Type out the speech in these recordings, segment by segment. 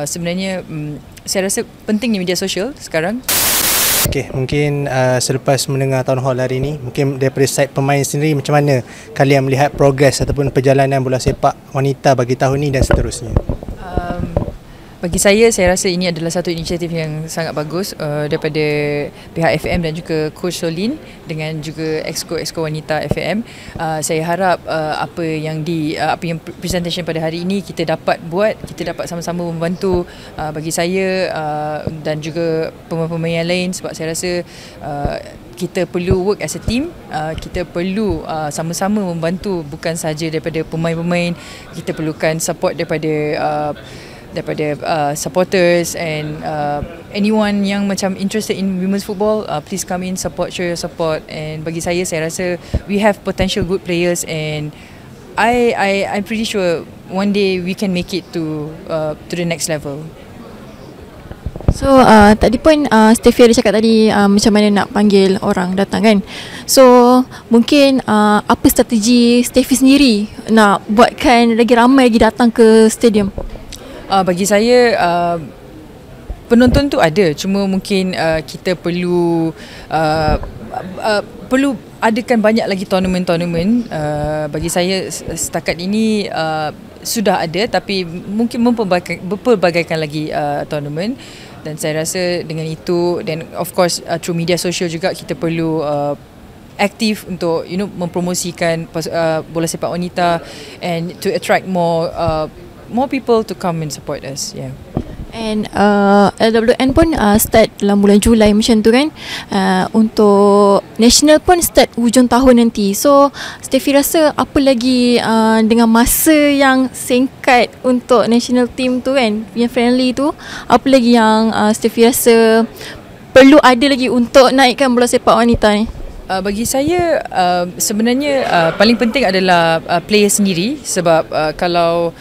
Sebenarnya saya rasa penting di media sosial sekarang. Okey, mungkin selepas mendengar town hall hari ini, mungkin daripada side pemain sendiri, macam mana kalian melihat progres ataupun perjalanan bola sepak wanita bagi tahun ini dan seterusnya? Bagi saya rasa ini adalah satu inisiatif yang sangat bagus daripada pihak FM dan juga Coach Solin dengan juga Exco Wanita FM. Saya harap apa yang presentation pada hari ini kita dapat buat, kita dapat sama-sama membantu bagi saya dan juga pemain-pemain yang lain, sebab saya rasa kita perlu work as a team, kita perlu sama-sama membantu, bukan sahaja daripada pemain-pemain, kita perlukan support daripada supporters and anyone yang macam interested in women's football, please come in, show your support. And bagi saya rasa we have potential good players, and I'm pretty sure one day we can make it to the next level. So tadi pun Steffi ada cakap tadi macam mana nak panggil orang datang kan. So mungkin apa strategi Steffi sendiri nak buatkan lagi ramai lagi datang ke stadium? Bagi saya penonton tu ada, cuma mungkin kita perlu adakan banyak lagi tournament. Bagi saya setakat ini sudah ada, tapi mungkin memperbagaikan lagi tournament. Dan saya rasa dengan itu, dan of course through media sosial juga kita perlu aktif untuk mempromosikan bola sepak wanita and to attract more people to come and support us. Yeah. And LWN pun start dalam bulan Julai macam tu kan. Untuk national pun start hujung tahun nanti. So Steffi rasa apa lagi dengan masa yang singkat untuk national team tu kan, yang friendly tu, apa lagi yang Steffi rasa perlu ada lagi untuk naikkan bola sepak wanita ni? Bagi saya sebenarnya paling penting adalah player sendiri, sebab kalau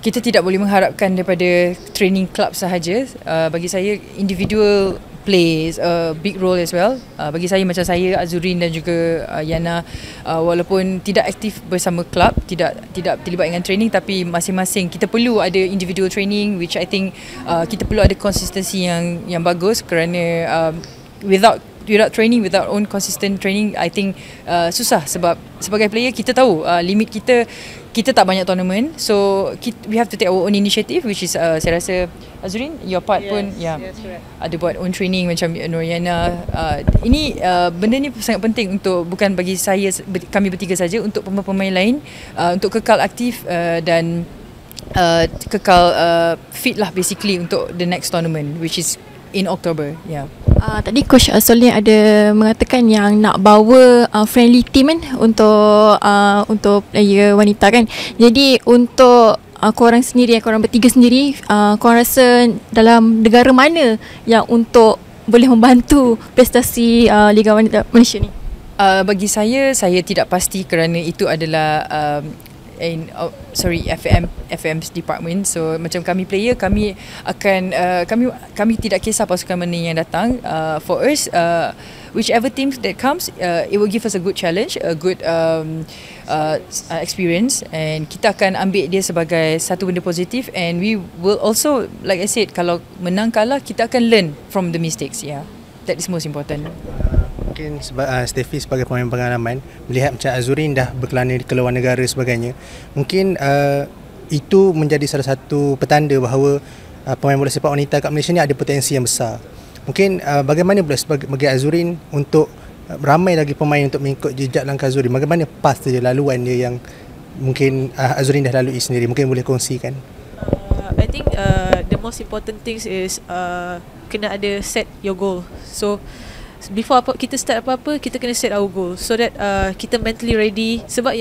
kita tidak boleh mengharapkan daripada training club sahaja. Bagi saya individual plays a big role as well. Bagi saya macam saya, Azurin dan juga Yana, walaupun tidak aktif bersama club, tidak terlibat dengan training, tapi masing-masing kita perlu ada individual training, which I think kita perlu ada konsistensi yang bagus, kerana without training, without own consistent training, I think susah, sebab sebagai player kita tahu limit kita tak banyak tournament, so we have to take our own initiative, which is saya rasa Azurin, your part pun ada buat own training macam Noriana. Ini benda ni sangat penting untuk, bukan bagi saya, kami bertiga saja, untuk pemain-pemain lain, untuk kekal aktif dan kekal fit lah basically untuk the next tournament, which is in October. Tadi Coach Solin ada mengatakan yang nak bawa friendly team kan untuk player wanita kan. Jadi untuk korang sendiri, korang bertiga sendiri, korang rasa dalam negara mana yang untuk boleh membantu prestasi Liga Wanita Malaysia ni? Bagi saya tidak pasti, kerana itu adalah FM's department. So macam kami player, kami akan kami tidak kisah pasukan mana yang datang. For us, whichever team that comes, it will give us a good challenge, a good experience, and kita akan ambil dia sebagai satu benda positif, and we will also, like I said, kalau menang kalah kita akan learn from the mistakes. That is most important. Mungkin Steffi sebagai pemain pengalaman, melihat macam Azurin dah berkelana di keluar negara sebagainya, mungkin itu menjadi salah satu petanda bahawa pemain bola sepak wanita kat Malaysia ni ada potensi yang besar. Mungkin bagaimana pula bagi Azurin untuk ramai lagi pemain untuk mengikut jejak langkah Azurin? Bagaimana path dia, laluan dia yang mungkin Azurin dah lalui sendiri? Mungkin boleh kongsikan. I think the most important things is kena ada set your goal. So before kita start apa-apa, kita kena set our goal, so that kita mentally ready. Sebab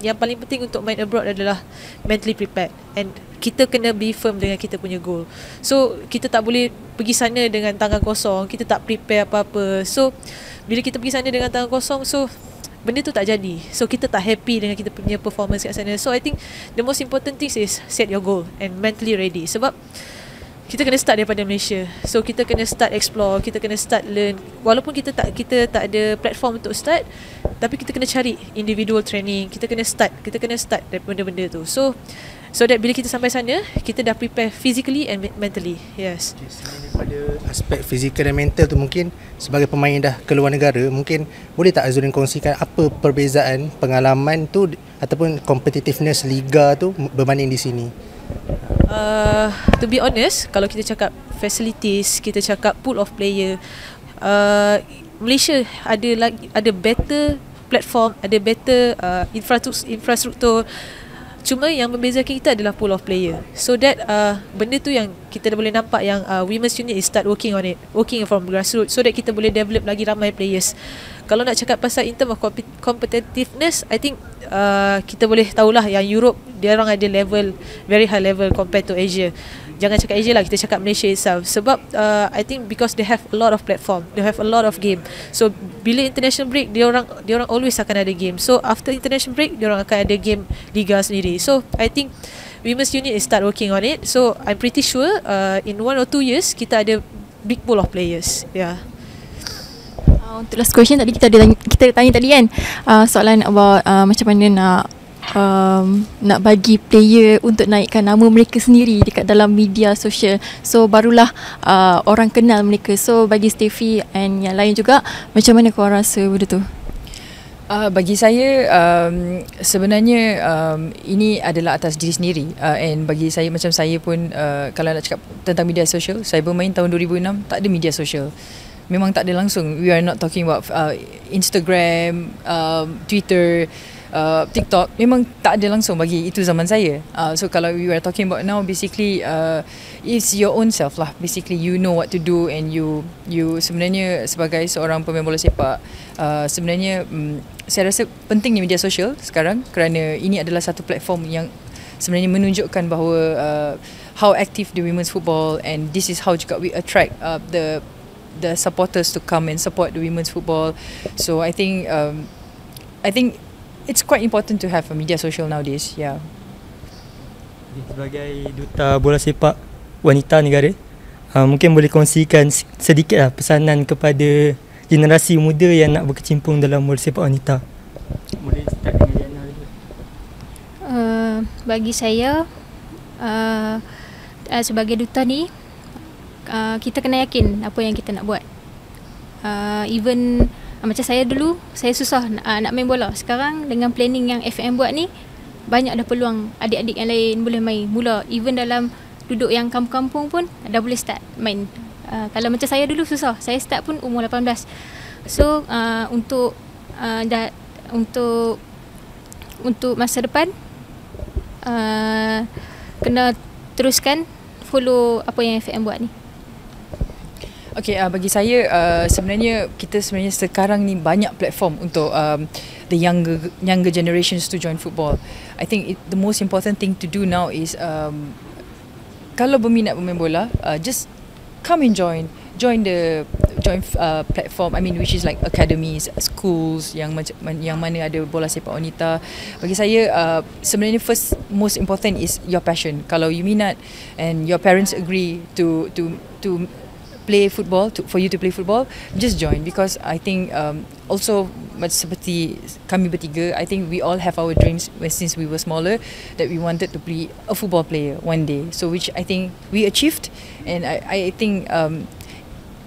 yang paling penting untuk main abroad adalah mentally prepared, and kita kena be firm dengan kita punya goal. So kita tak boleh pergi sana dengan tangan kosong, kita tak prepare apa-apa. So bila kita pergi sana dengan tangan kosong, so benda tu tak jadi, so kita tak happy dengan kita punya performance kat sana. So I think the most important thing is set your goal and mentally ready. Sebab kita kena start daripada Malaysia. So kita kena start explore, kita kena start learn. Walaupun kita tak ada platform untuk start, tapi kita kena cari individual training. Kita kena start daripada benda tu. So So that bila kita sampai sana, kita dah prepare physically and mentally. Yes. Daripada aspek fizikal dan mental tu, mungkin sebagai pemain dah keluar negara, mungkin boleh tak Azurin kongsikan apa perbezaan pengalaman tu ataupun competitiveness liga tu berbanding di sini? To be honest, kalau kita cakap facilities, kita cakap pool of player, Malaysia ada better platform, ada better infrastruktur. Cuma yang membezakan kita adalah pool of player. So that benda tu yang kita dah boleh nampak yang women's unit is start working on it, working from grassroots, so that kita boleh develop lagi ramai players. Kalau nak cakap pasal in term of competitiveness, I think kita boleh tahulah yang Europe, dia orang ada level, very high level compared to Asia. Jangan cakap Asia lah, kita cakap Malaysia itself. Sebab I think because they have a lot of platform, they have a lot of game. So bila international break, dia orang always akan ada game. So after international break, dia orang akan ada game liga sendiri. So I think women's unit is start working on it. So I'm pretty sure in 1 or 2 years kita ada big pool of players. Yeah. Untuk last question tadi kita tanya tadi kan, soalan about macam mana nak bagi player untuk naikkan nama mereka sendiri dekat dalam media sosial. So barulah orang kenal mereka. So bagi Steffi and yang lain juga, macam mana korang rasa benda tu? Bagi saya sebenarnya ini adalah atas diri sendiri, and bagi saya, macam saya pun kalau nak cakap tentang media sosial, saya bermain tahun 2006, tak ada media sosial. Memang tak ada langsung. We are not talking about Instagram, Twitter, TikTok. Memang tak ada langsung bagi itu zaman saya. So kalau we are talking about now, basically it's your own self lah. Basically you know what to do, and you sebenarnya sebagai seorang pemain bola sepak, sebenarnya saya rasa pentingnya media sosial sekarang, kerana ini adalah satu platform yang sebenarnya menunjukkan bahawa how active the women's football, and this is how juga we attract the supporters to come and support the women's football. So I think it's quite important to have a media social nowadays. Yeah. Sebagai duta bola sepak wanita negara, mungkin boleh kongsikan sedikitlah pesanan kepada generasi muda yang nak berkecimpung dalam bola sepak wanita. Boleh start dengan Yana dulu. Bagi saya, sebagai duta ni, kita kena yakin apa yang kita nak buat. Even macam saya dulu, saya susah nak main bola. Sekarang dengan planning yang FM buat ni, banyak dah peluang adik-adik yang lain boleh main mula. Even dalam duduk yang kampung-kampung pun dah boleh start main. Kalau macam saya dulu susah, saya start pun umur 18. So untuk masa depan, kena teruskan follow apa yang FM buat ni. Okay, bagi saya sebenarnya kita sekarang ni banyak platform untuk the younger generations to join football. I think the most important thing to do now is kalau berminat bermain bola, just come and join platform, I mean, which is like academies, schools yang mana ada bola sepak wanita. Bagi saya sebenarnya first most important is your passion. Kalau you minat and your parents agree to play football, for you to play football, just join. Because I think also seperti kami bertiga, I think we all have our dreams since we were smaller, that we wanted to be a football player one day. So which I think we achieved, and I think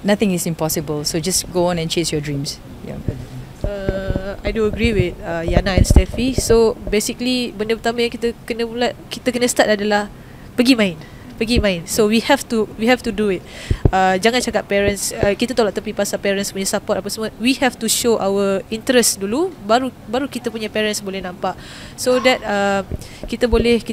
nothing is impossible. So just go on and chase your dreams. Yeah. I do agree with Yana and Steffi. So basically benda pertama yang kita kena start adalah pergi main. So we have to do it. Jangan cakap parents, kita tolak tepi pasal parents punya support apa semua. We have to show our interest dulu, baru kita punya parents boleh nampak. So that kita boleh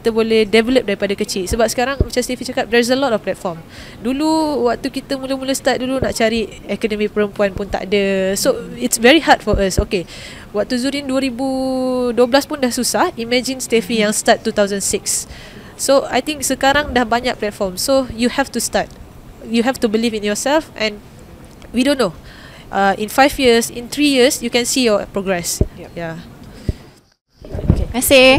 develop daripada kecil. Sebab sekarang macam Steffi cakap, there's a lot of platform. Dulu waktu kita mula-mula start dulu, nak cari akademi perempuan pun tak ada. So it's very hard for us. Okay, waktu Zurin 2012 pun dah susah. Imagine Steffi yang start 2006. So I think sekarang dah banyak platform. So you have to start. You have to believe in yourself, and we don't know. In 5 years, in 3 years, you can see your progress. Yep. Yeah. Terima kasih.